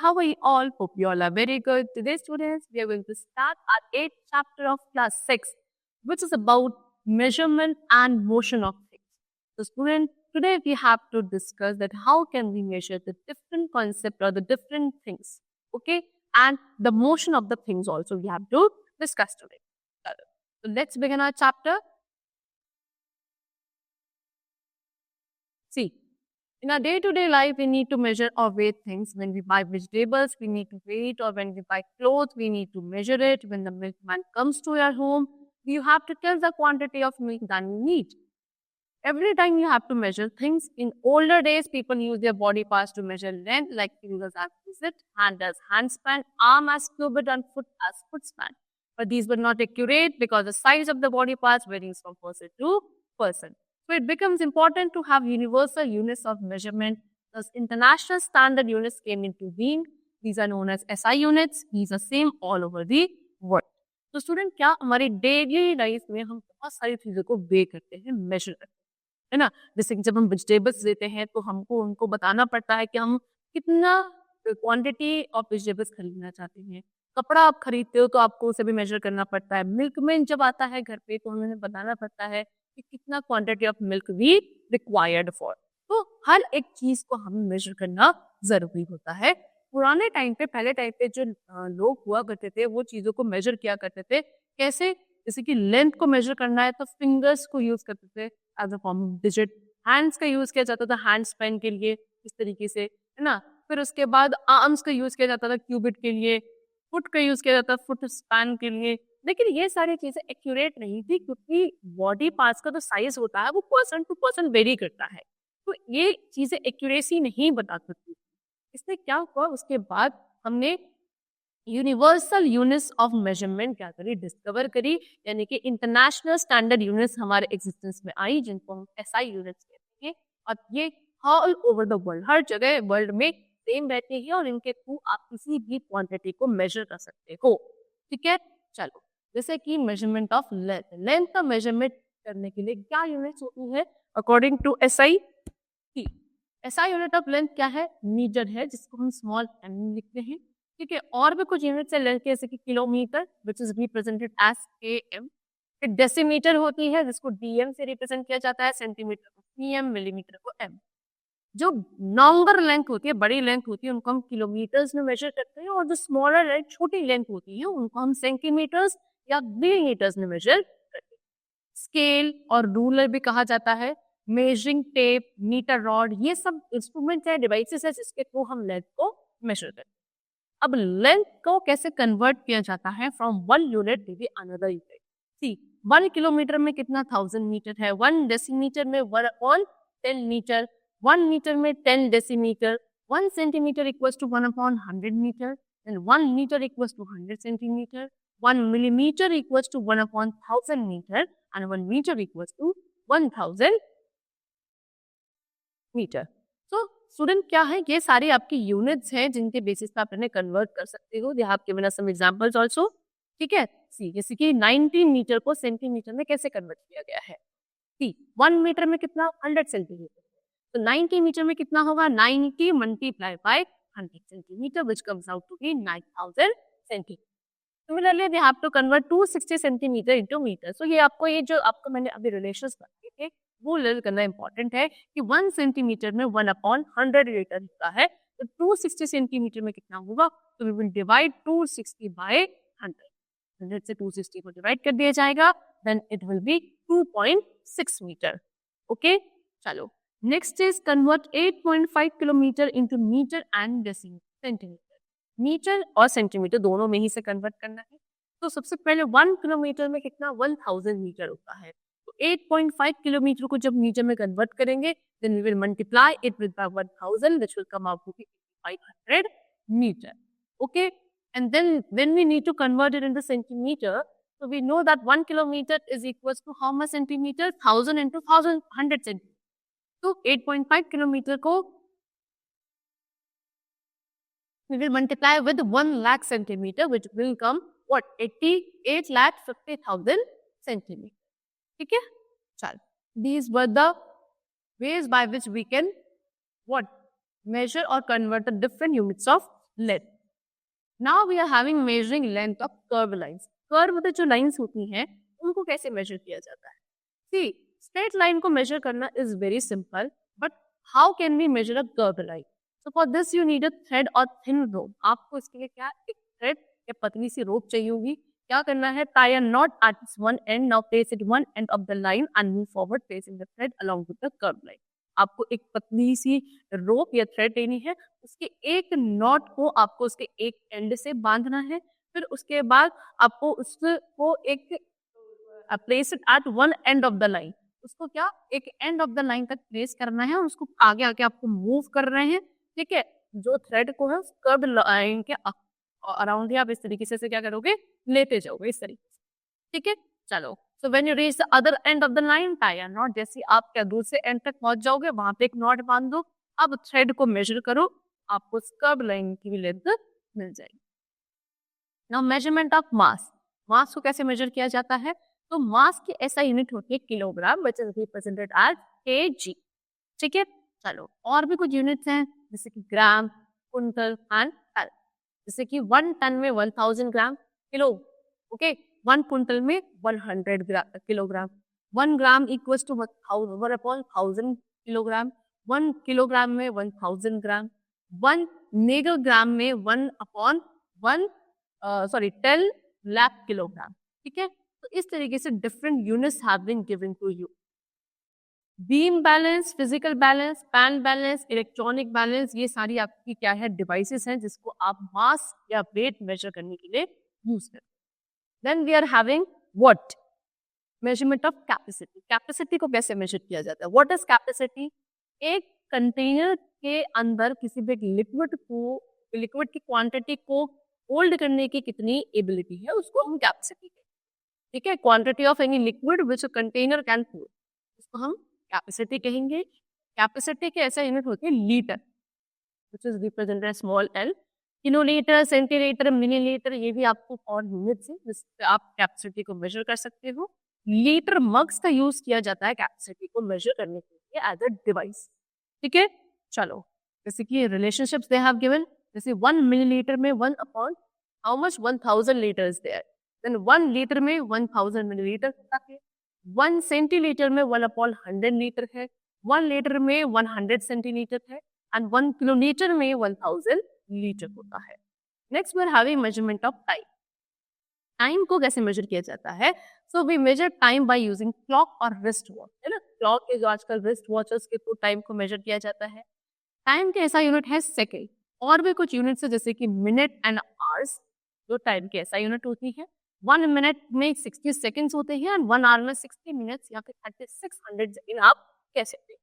how are you all? Hope you all are very good. Today, students, we are going to start our 8th chapter of class 6, which is about measurement and motion of things. So, student, today we have to discuss that how can we measure the different concept or the different things, okay? And the motion of the things also we have to discuss today. So, let's begin our chapter. See, in our day-to-day life, we need to measure or weigh things. When we buy vegetables, we need to weigh it, or when we buy clothes, we need to measure it. When the milkman comes to your home, you have to tell the quantity of milk that you need. Every time you have to measure things. In older days, people use their body parts to measure length, like fingers as visit, hand as hand span, arm as cubit, and foot as foot span. But these were not accurate because the size of the body parts varies from person to person. So it becomes important to have universal units of measurement. Thus, international standard units came into being. These are known as SI units. These are same all over the world. तो student क्या हमारी daily life में हम बहुत सारी चीज़ों को वे करते हैं, मेजर करते हैं, है ना? जैसे कि जब हम वेजिटेबल्स लेते हैं तो हमको उनको बताना पड़ता है कि हम कितना क्वांटिटी ऑफ वेजिटेबल्स खरीदना चाहते हैं। कपड़ा आप खरीदते हो तो आपको उसे भी मेजर करना पड़ता है। मिल्कमैन जब आता है घर पे तो हमें बताना पड़ता है कि कितना quantity of milk we required for. तो हर एक चीज को हमें मेजर करना जरूरी होता है। पुराने टाइम पे, पहले टाइम पे जो लोग हुआ करते थे वो चीजों को मेजर किया करते थे। कैसे? जैसे कि लेंथ को मेजर करना है तो फिंगर्स को यूज करते थे as a form of digit. Hands का यूज किया जाता था हैंड स्पैन के लिए, इस तरीके से, है ना? फिर उसके बाद आर्म्स का यूज किया जाता था क्यूबिट के लिए, फुट का यूज किया जाता था फुट स्पैन के लिए। लेकिन ये सारी चीजें एक्यूरेट नहीं थी क्योंकि बॉडी पार्ट्स का जो साइज होता है वो पर्सन टू पर्सन वेरी करता है। तो ये चीजें एक्यूरेसी नहीं बता सकती। इससे क्या हुआ, उसके बाद हमने यूनिवर्सल यूनिट्स ऑफ मेजरमेंट क्या करी, डिस्कवर करी, यानी कि इंटरनेशनल स्टैंडर्ड यूनिट्स हमारे एग्जिस्टेंस में आई, जिनको हम एसआई यूनिट्स कहते हैं। और ये ऑल ओवर द वर्ल्ड, हर जगह वर्ल्ड में सेम रहती है और इनके थ्रू आप किसी भी क्वांटिटी को मेजर कर सकते हो। ठीक है, चलो, जैसे कि मेजरमेंट ऑफ लेंथ, लेंथ का मेजरमेंट करने के लिए क्या यूनिट्स होती है according to SI? SI unit of length क्या है? मीटर है, जिसको हम स्मॉल एम लिखते हैं। ठीक है, और भी कुछ यूनिट्स है लेंथ के, जैसे कि kilometre which is represented as KM. फिर डेसीमीटर होती है जिसको डीएम से रिप्रेजेंट किया जाता है, सेंटीमीटर को सीएम, मिलीमीटर को एम। जो लॉन्गर लेंथ होती है, बड़ी लेंथ होती है, उनको हम किलोमीटर्स में मेजर करते हैं, और जो स्मॉलर लेंथ, छोटी लेंथ होती है, उनको हम सेंटीमीटर्स या मिलीमीटर्स में मेजर करते हैं। स्केल और रूलर भी कहा जाता है, मेजरिंग टेप, मीटर रॉड, ये सब इंस्ट्रूमेंट है, डिवाइसेस है, जिसके थ्रू हम लेंथ को मेजर करते हैं। अब लेंथ को कैसे कन्वर्ट किया जाता है from one unit to the another unit? See, 1 kilometre में कितना 1000 मीटर है, 1 डेसीमीटर में 1/10 मीटर, 1 मीटर में 10 decimetre, 1 centimetre equals to 1/100 metre, and 1 meter equals to 100 centimeter, 1 millimeter equals to 1/1000 meter, and 1 meter equals to 1000 metre. तो student क्या है, ये सारी आपकी यूनिट्स हैं जिनके बेसिस पे आप इन्हें कन्वर्ट कर सकते हो। They have given us some examples also. ठीक है, सी, जैसे कि 90 मीटर को सेंटीमीटर में कैसे कन्वर्ट किया गया है। सी, 1 मीटर में कितना, 100 सेंटीमीटर। तो 90 मीटर में कितना होगा, 90 multiply by 100 centimetre, which comes out to be 9000 centimetre. Similarly, they have to convert 260 centimetre into metre. So ये आपको, ये जो आपको मैंने अभी रिलेशंस बताए थे वो लर्न करना इंपॉर्टेंट है कि 1 सेंटीमीटर में 1/100 लीटर होता है, तो 260 सेंटीमीटर में कितना होगा, तो वी विल डिवाइड 260 बाय 100। 100 से 260 को डिवाइड कर दिया जाएगा, then it will be 2.6 metre. Okay, चलो, next is convert 8.5 kilometre into metre and centimetre. Metre और सेंटीमीटर दोनों में ही से कन्वर्ट करना है। तो सबसे पहले 1 किलोमीटर में कितना, 1000 मीटर होता है। तो 8.5 किलोमीटर को जब मीटर में कन्वर्ट करेंगे, then we will multiply it with 1000, which will come out to be 500 metre. Okay, and then when we need to convert it into centimetre, so we know that 1 kilometer is equals to how much centimeter, 1000 into 1000, 100 centimeter. तो 8.5 kilometre को we will multiply with 1 lakh centimeter, which will come what, 88,50,000 centimeter. ठीक है, चल, these were the ways by which we can what, measure or convert the different units of length. Now we are having measuring length of curve lines. Curve में जो lines होती हैं उनको कैसे measure किया जाता है? सी, स्ट्रेट लाइन को मेजर करना is very simple, but how can we measure a curve line? So for this you need a thread और थिन रोप। आपको इसके लिए क्या, एक थ्रेड या पतली सी रोप चाहिए होगी। क्या करना है? Tie a not at one and, now place it one end of the line and move forward placing the thread along with the curve line. आपको एक पतली सी रोप या थ्रेड लेनी है, उसके एक नॉट को आपको उसके एक एंड से बांधना है। फिर उसके बाद आपको उसको एक place it at one end of the line. उसको क्या, एक एंड ऑफ द लाइन तक प्लेस करना है और उसको आगे आगे आपको मूव कर रहे हैं। ठीक है, जो थ्रेड को है कर्व लाइन के अराउंड ही आप इस तरीके से क्या करोगे, लेते जाओगे इस तरीके से। ठीक है, चलो। So when you reach the other end of the line, tie a not. जैसे आप क्या दूसरे एंड तक पहुंच जाओगे, वहां पे एक नॉट बांध दो। अब थ्रेड को मेजर करो, आपको कर्व लाइन की भी लेंथ मिल जाएगी। Now measurement of mass. Mass को कैसे मेजर किया जाता है? तो मास की ऐसा यूनिट होती है kilogram, which is represented as KG. ठीक है, चलो। और भी कुछ यूनिट्स हैं जैसे कि ग्राम, कुंटल एंड टन। जैसे कि 1 टन में 1000 ग्राम किलो। ओके, 1 कुंटल में 100 kilogram. 1 gram equals to 1000 kilogram. 1 kilogram में 1000 ग्राम। 1 मेगाग्राम में 10 लाख किलोग्राम। ठीक है, तो इस तरीके से different units have been given to you. Beam balance, physical balance, pan balance, electronic balance, ये सारी आपकी क्या है, डिवाइसेस हैं जिसको आप मास या वेट मेजर करने के लिए यूज करते हैं। Then we are having what, measurement of capacity. Capacity को कैसे मेजर किया जाता है? What is capacity? एक कंटेनर के अंदर किसी भी लिक्विड की क्वांटिटी को होल्ड करने की कितनी एबिलिटी है, उसको हम कैपेसिटी कहते हैं। ठीक है, quantity of any liquid which a container can hold, उसको हम कैपेसिटी कहेंगे। कैपेसिटी के ऐसा यूनिट होती है litre, which is represented small L. Kilolitre, centilitre, millilitre, ये भी आपको और यूनिट्स हैं जिससे आप कैपेसिटी को मेजर कर सकते हो। लीटर मग्स का यूज किया जाता है कैपेसिटी को मेजर करने के लिए एज अ डिवाइस। ठीक है, चलो। जैसे कि रिलेशनशिप्स दे हैव गिवन, जैसे 1 मिलीलीटर में 1 upon how much, 1000 litres there. Then 1 litre में 1000 मिलीलीटर होता है। 1 सेंटीलीटर में 1 अपॉन 100 लीटर है। 1 लीटर में 100 सेंटीलीटर है एंड 1 किलोलीटर में 1000 लीटर होता है। Next we are having measurement of time. Time को कैसे मेजर किया जाता है? So we measure time by using clock और रिस्ट वॉच, है ना। क्लॉक के जो आजकल रिस्ट वॉचेस के थ्रू टाइम को मेजर किया जाता है। टाइम के ऐसा यूनिट है सेकेंड। और भी कुछ यूनिट्स है जैसे कि मिनट एंड आवर्स, जो टाइम के ऐसा यूनिट होती है। 1 मिनट में 60 सेकेंड्स होते हैं एंड 1 आवर में 60 मिनट्स या फिर 3600 सेकेंड आप कह सकते हैं।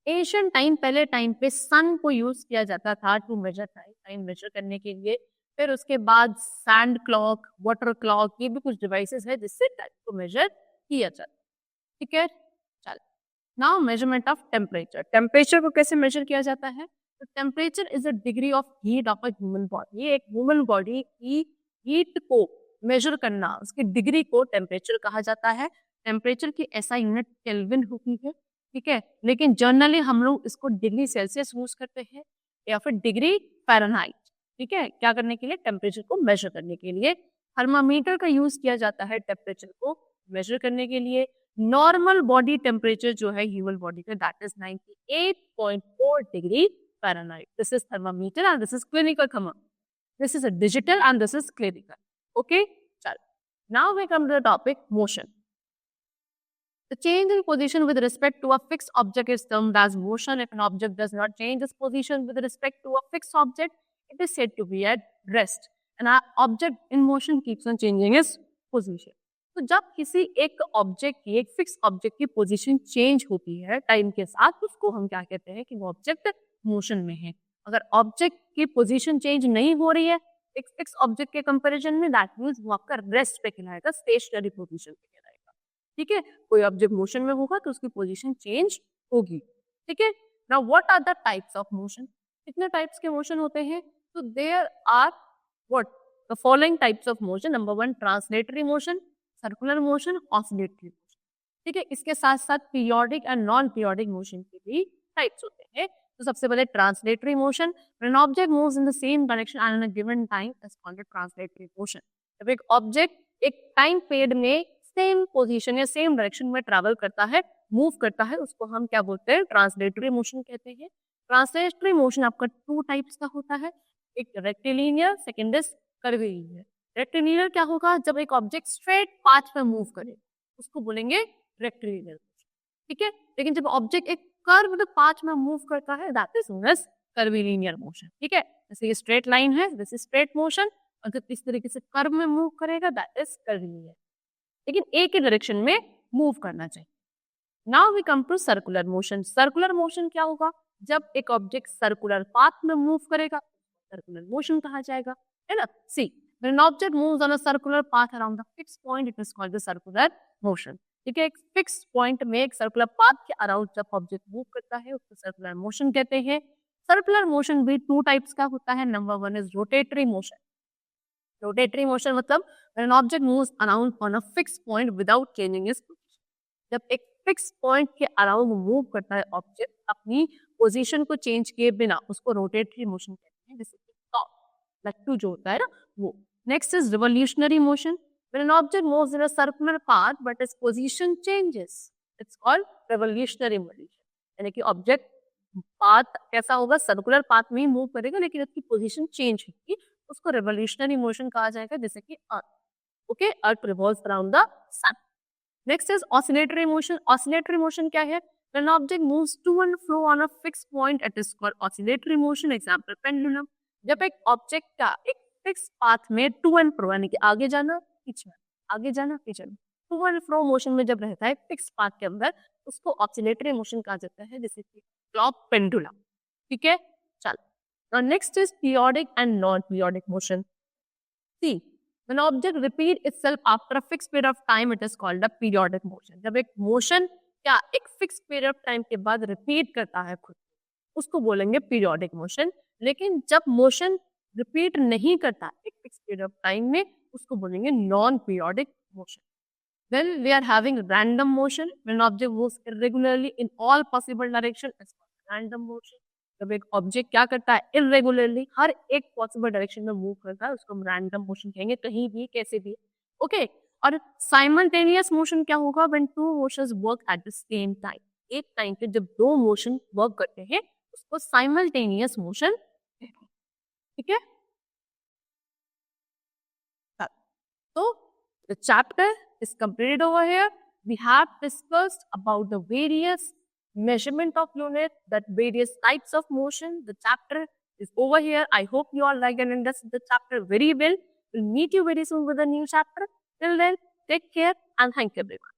एशियन टाइम, पहले टाइम पे सन को यूज किया जाता था to measure time, time measure करने के लिए। फिर उसके बाद सैंड क्लॉक, वाटर क्लॉक, ये भी कुछ डिवाइसेस है जिससे टाइम को मेजर किया जाता है। ठीक है, चल। Now measurement of temperature. Temperature को कैसे मेजर किया जाता है? तो temperature is a degree of heat of a human body. ये एक ह्यूमन बॉडी की हीट को मेजर करना, उसकी डिग्री को टेम्परेचर कहा जाता है। टेम्परेचर की ऐसा यूनिट केल्विन होती है। ठीक है, लेकिन जनरली हम लोग इसको डिग्री सेल्सियस यूज करते हैं या फिर डिग्री फ़ारेनहाइट। ठीक है, क्या करने के लिए? टेम्परेचर को मेजर करने के लिए। थर्मामीटर का यूज किया जाता है टेम्परेचर को मेजर करने के लिए। नॉर्मल बॉडी टेम्परेचर जो है ह्यूमन बॉडी का, that is 98.4 degree Fahrenheit. This is thermometer and this is clinical thermometer. This is a digital and this is clinical. Okay, चल। Now we come to the topic motion. The change in position with respect to a fixed object is termed as motion. If an object does not change its position with respect to a fixed object, it is said to be at rest. And an object in motion keeps on changing its position. तो जब किसी एक object की, एक fix object की position change होती है time के साथ, उसको हम क्या कहते हैं कि वो ऑब्जेक्ट मोशन में है। अगर ऑब्जेक्ट की पोजीशन चेंज नहीं हो रही है एक फिक्स ऑब्जेक्ट के कंपैरिजन में, दैट मींस वो आपका रेस्ट पे कहलाएगा, स्टेशनरी पोजीशन पे कहलाएगा। ठीक है, कोई ऑब्जेक्ट मोशन में होगा तो उसकी पोजीशन चेंज होगी। ठीक है, now what are the types of motion? कितने टाइप्स के मोशन होते हैं? तो there are what the following types of motion. Number 1 translatory motion, circular motion, oscillatory motion. ठीक है, इसके साथ साथ periodic and non periodic motion के भी टाइप्स होते हैं। तो सबसे पहले translatory motion, when an object moves in the same direction and in a given time is called translatory motion. जब एक ऑब्जेक्ट एक टाइम पीरियड में सेम पोजीशन या सेम डायरेक्शन में ट्रैवल करता है, मूव करता है, उसको हम क्या बोलते हैं? ट्रांसलेटरी मोशन कहते हैं। ट्रांसलेटरी मोशन आपका टू टाइप्स का होता है, एक rectilinear, second is curvilinear. Rectilinear क्या होगा? जब एक ऑब्जेक्ट स्ट्रेट पाथ पे मूव करे उसको बोलेंगे रेक्टिलिनियर मोशन, ठीक है। लेकिन जब ऑब्जेक्ट एक कर्व्ड पाथ में मूव करता है that is known as curvilinear motion, ठीक है। जैसे ये स्ट्रेट लाइन है, दिस इज स्ट्रेट मोशन, अगर इस तरीके से कर्व में मूव करेगा दैट इज कर्वीलिनियर, लेकिन एक ही डायरेक्शन में मूव करना चाहिए। Now we come to circular motion. Circular motion क्या होगा? जब एक ऑब्जेक्ट सर्कुलर पाथ में मूव करेगा सर्कुलर मोशन कहा जाएगा, है ना। See when an object moves on a circular path around the fixed point it is called the circular motion, ठीक है। एक फिक्स पॉइंट में एक सर्कुलर पाथ के अराउंड जब ऑब्जेक्ट मूव करता है उसको सर्कुलर मोशन कहते हैं। सर्कुलर मोशन भी टू टाइप्स का होता है। Number one is rotatory motion. Rotatory motion मतलब when an object moves around on a fixed point without changing its position। जब एक फिक्स पॉइंट के अराउंड मूव करता है ऑब्जेक्ट अपनी पोजीशन को चेंज किए बिना, उसको रोटेटरी मोशन कहते हैं। जैसे कि टॉप लट्टू जो होता है ना वो। Next is revolutionary motion. when an object moves in a circular path but its position changes it's called revolutionary motion। यानी कि ऑब्जेक्ट पाथ कैसा होगा? सर्कुलर पाथ में ही मूव करेगा लेकिन उसकी पोजीशन चेंज होगी, उसको रेवोल्यूशनरी मोशन कहा जाएगा। जैसे कि earth, okay, earth revolves around the sun. Next is oscillatory motion. Oscillatory motion क्या है? When an object moves to and fro on a fixed point it is called oscillatory motion। Example pendulum. जब एक object का एक fix path में to and fro यानी कि आगे जाना पीछे आगे जाना पीछे टू एंड फ्रो मोशन में जब रहता है फिक्स पाथ के अंदर उसको ऑसिलेटरी मोशन कहा जाता है, जैसे कि क्लॉक पेंडुलम, ठीक है। चलो now next is periodic and non-periodic motion। See, when object repeat itself after a fixed period of time, it is called a periodic motion। जब एक मोशन क्या एक फिक्स पीरियड ऑफ टाइम के बाद repeat करता है खुद, उसको बोलेंगे पीरियोडिक मोशन। लेकिन जब मोशन रिपीट नहीं करता एक फिक्स पीरियड ऑफ टाइम में उसको बोलेंगे non periodic motion. Then we are having random motion when object moves irregularly in all possible direction is called random motion। जब एक ऑब्जेक्ट क्या करता है इरेगुलरली हर एक पॉसिबल डायरेक्शन में मूव करता है उसको हम रैंडम मोशन कहेंगे, कहीं भी कैसे भी, ओके। और साइमल्टेनियस मोशन क्या होगा? When two motions work at the same time. एक टाइम पे जब दो मोशन वर्क करते हैं उसको साइमल्टेनियस मोशन कहते हैं, ठीक है। So the chapter is completed over here. We have discussed about the various measurement of unit, that various types of motion. The chapter is over here. I hope you all like and understood the chapter very well. We'll meet you very soon with a new chapter. Till then, take care and thank you everyone.